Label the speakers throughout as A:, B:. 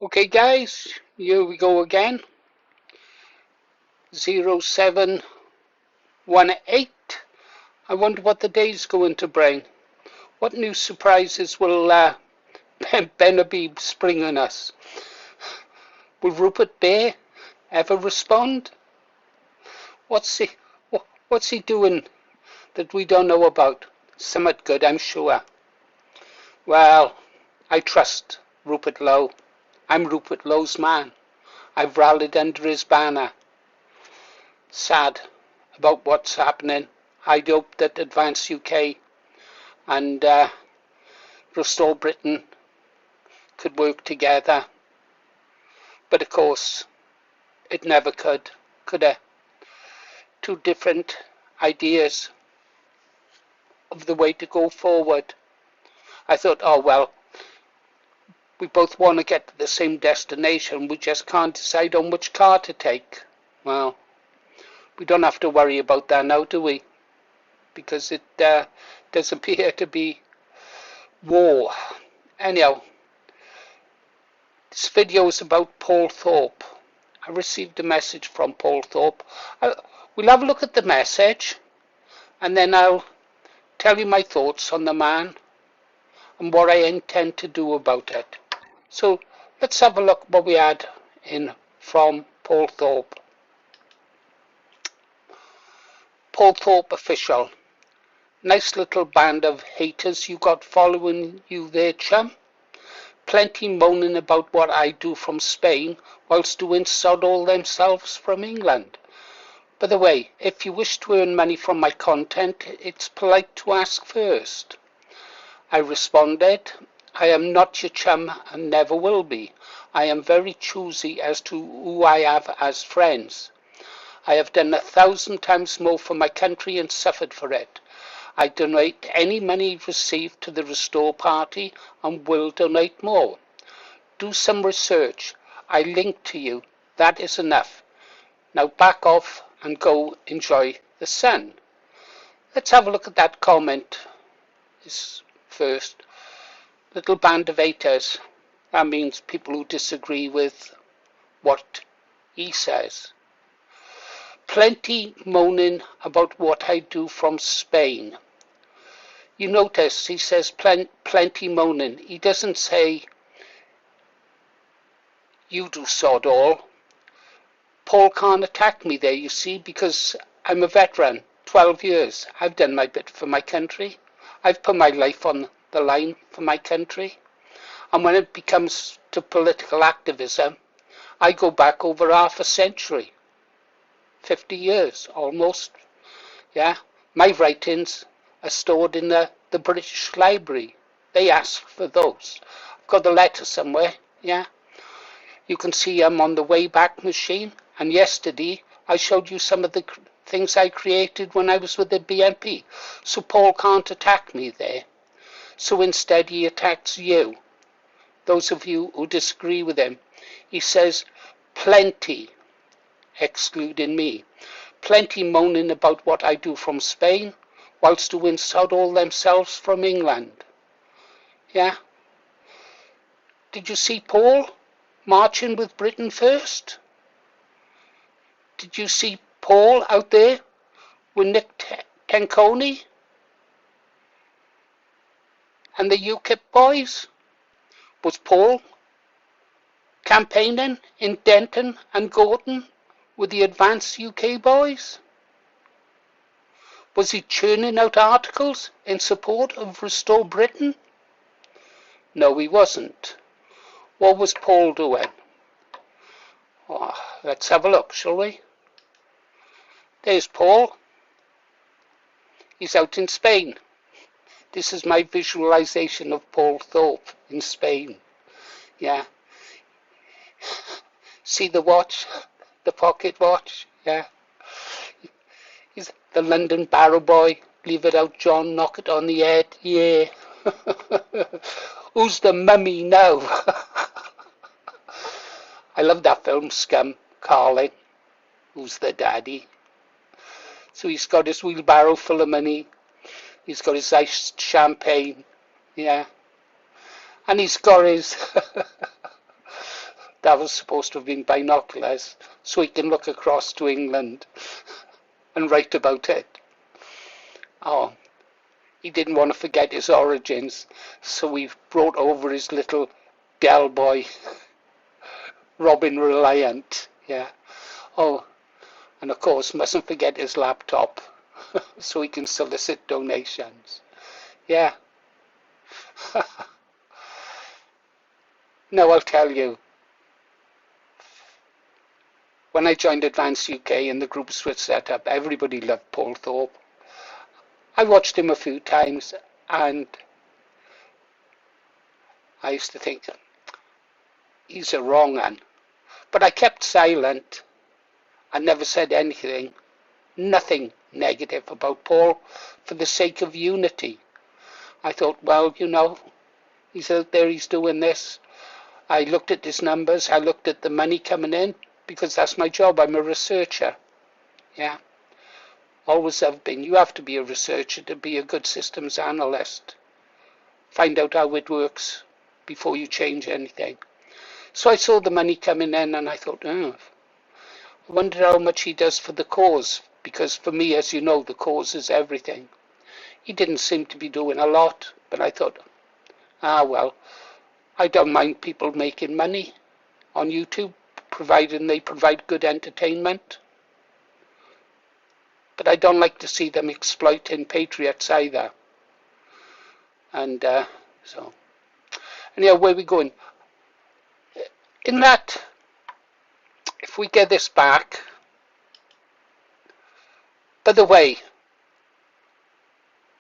A: Okay guys, here we go again. 0718. I wonder what the day's going to bring. What new surprises will Bennaby spring on us? Will Rupert Bear ever respond? What's he doing that we don't know about? Somewhat good, I'm sure. Well, I trust Rupert Lowe. I'm Rupert Lowe's man. I've rallied under his banner. Sad about what's happening. I hope that Advance UK and Restore Britain could work together. But of course, it never could it? Two different ideas of the way to go forward. I thought, oh well, we both want to get to the same destination. We just can't decide on which car to take. Well, we don't have to worry about that now, do we? Because it does appear to be war. Anyhow, this video is about Paul Thorpe. I received a message from Paul Thorpe. We'll have a look at the message, and then I'll tell you my thoughts on the man and what I intend to do about it. So let's have a look what we had in from Paul Thorpe. Paul Thorpe official. Nice little band of haters you got following you there, chum. Plenty moaning about what I do from Spain, whilst doing sod all themselves from England. By the way, if you wish to earn money from my content, it's polite to ask first. I responded, I am not your chum and never will be. I am very choosy as to who I have as friends. I have done 1,000 times more for my country and suffered for it. I donate any money received to the Restore Party and will donate more. Do some research. I link to you. That is enough. Now back off and go enjoy the sun. Let's have a look at that comment first. Little band of haters. That means people who disagree with what he says. Plenty moaning about what I do from Spain. You notice he says plenty moaning. He doesn't say you do sod all. Paul can't attack me there, you see, because I'm a veteran. 12 years. I've done my bit for my country. I've put my life on the line for my country. And when it comes to political activism, I go back over half a century. 50 years, almost. Yeah. My writings are stored in the British Library. They asked for those. I've got the letter somewhere. Yeah. You can see I'm on the Wayback Machine. And yesterday, I showed you some of the things I created when I was with the BNP. So Paul can't attack me there. So instead he attacks you. Those of you who disagree with him. He says, plenty, excluding me. Plenty moaning about what I do from Spain, whilst doing sod all themselves from England. Yeah? Did you see Paul marching with Britain first? Did you see Paul out there with Nick Tenconi and the UKIP boys? Was Paul campaigning in Denton and Gorton with the Advance UK boys? Was he churning out articles in support of Restore Britain? No, he wasn't. What was Paul doing? Oh, let's have a look, shall we? There's Paul. He's out in Spain. This is my visualization of Paul Thorpe in Spain. Yeah. See the watch? The pocket watch? Yeah. He's the London Barrow Boy. Leave it out, John. Knock it on the head. Yeah. Who's the mummy now? I love that film, Scum. Carlin. Who's the daddy? So he's got his wheelbarrow full of money. He's got his iced champagne. Yeah. And he's got his That was supposed to have been binoculars, so he can look across to England and write about it. Oh, he didn't want to forget his origins, so we brought over his little girl boy, Robin Reliant. Yeah. Oh, and of course, mustn't forget his laptop, so he can solicit donations. Yeah. Now I'll tell you, when I joined Advanced UK and the groups were set up, everybody loved Paul Thorpe. I watched him a few times and I used to think, he's a wrong un. But I kept silent. I never said anything, nothing negative about Paul for the sake of unity. I thought, well, he's out there, he's doing this. I looked at his numbers, I looked at the money coming in, because that's my job. I'm a researcher. Yeah. Always have been. You have to be a researcher to be a good systems analyst. Find out how it works before you change anything. So I saw the money coming in and I thought, I wonder how much he does for the cause. Because for me, as you know, the cause is everything. He didn't seem to be doing a lot, but I thought, well, I don't mind people making money on YouTube, providing they provide good entertainment. But I don't like to see them exploiting patriots either. And so, anyhow, where are we going? In that, if we get this back, by the way,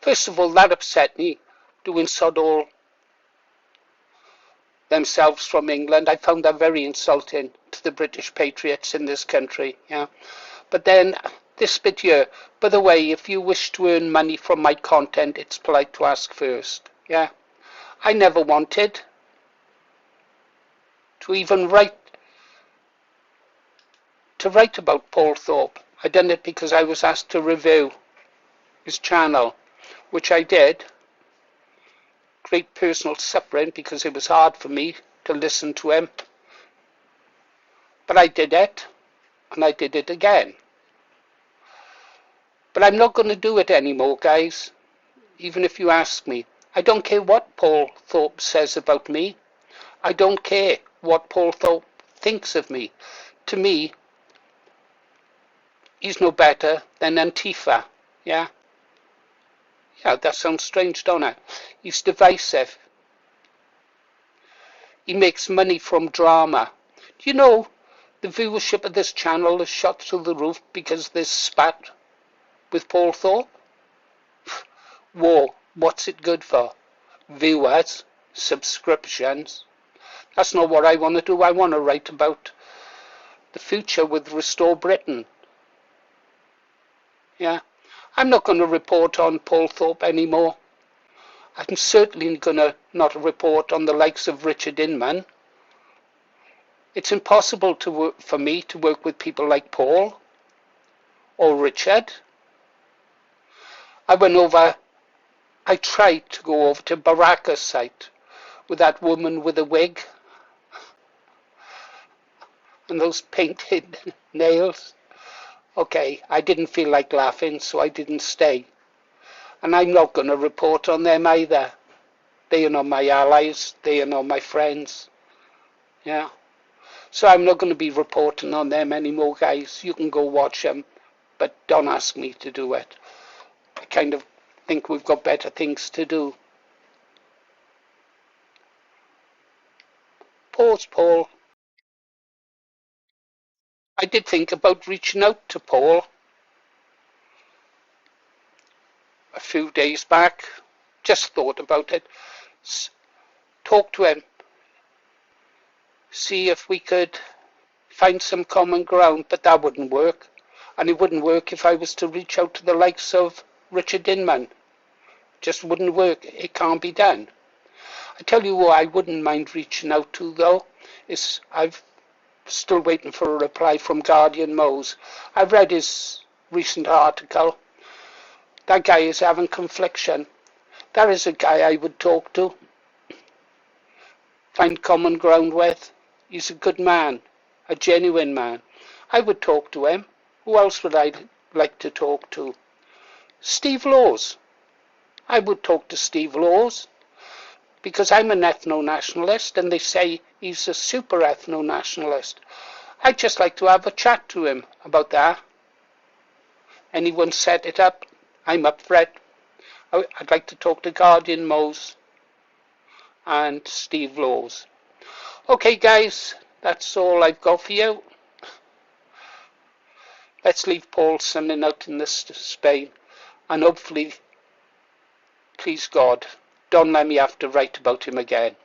A: first of all, that upset me, doing sod all themselves from England. I found that very insulting to the British Patriots in this country. Yeah, but then this bit here, by the way, if you wish to earn money from my content, it's polite to ask first. Yeah, I never wanted to even write about Paul Thorpe. I done it because I was asked to review his channel, which I did. Great personal suffering because it was hard for me to listen to him. But I did it, and I did it again. But I'm not going to do it anymore, guys, even if you ask me. I don't care what Paul Thorpe says about me. I don't care what Paul Thorpe thinks of me. To me, he's no better than Antifa. Yeah? Yeah, that sounds strange, don't it? He's divisive. He makes money from drama. Do you know the viewership of this channel is shot through the roof because there's spat with Paul Thorpe? War, what's it good for? Viewers, subscriptions. That's not what I want to do. I want to write about the future with Restore Britain. Yeah, I'm not going to report on Paul Thorpe anymore. I'm certainly going to not report on the likes of Richard Inman. It's impossible for me to work with people like Paul or Richard. I tried to go over to Baraka's site with that woman with a wig and those painted nails. Okay, I didn't feel like laughing, so I didn't stay. And I'm not going to report on them either. They are not my allies. They are not my friends. Yeah. So I'm not going to be reporting on them anymore, guys. You can go watch them, but don't ask me to do it. I kind of think we've got better things to do. Pause, Paul. I did think about reaching out to Paul a few days back. Just thought about it. Talk to him. See if we could find some common ground, but that wouldn't work. And it wouldn't work if I was to reach out to the likes of Richard Inman. Just wouldn't work. It can't be done. I tell you what I wouldn't mind reaching out to, though, is I've still waiting for a reply from Guardian Mose. I've read his recent article. That guy is having confliction. That is a guy I would talk to, find common ground with. He's a good man, a genuine man. I would talk to him. Who else would I like to talk to? Steve Laws. I would talk to Steve Laws because I'm an ethno-nationalist and they say he's a super ethno-nationalist. I'd just like to have a chat to him about that. Anyone set it up, I'm up for it. I'd like to talk to Guardian Mose and Steve Laws. Okay guys, that's all I've got for you. Let's leave Paul sunning out in this Spain, and hopefully, please God, don't let me have to write about him again.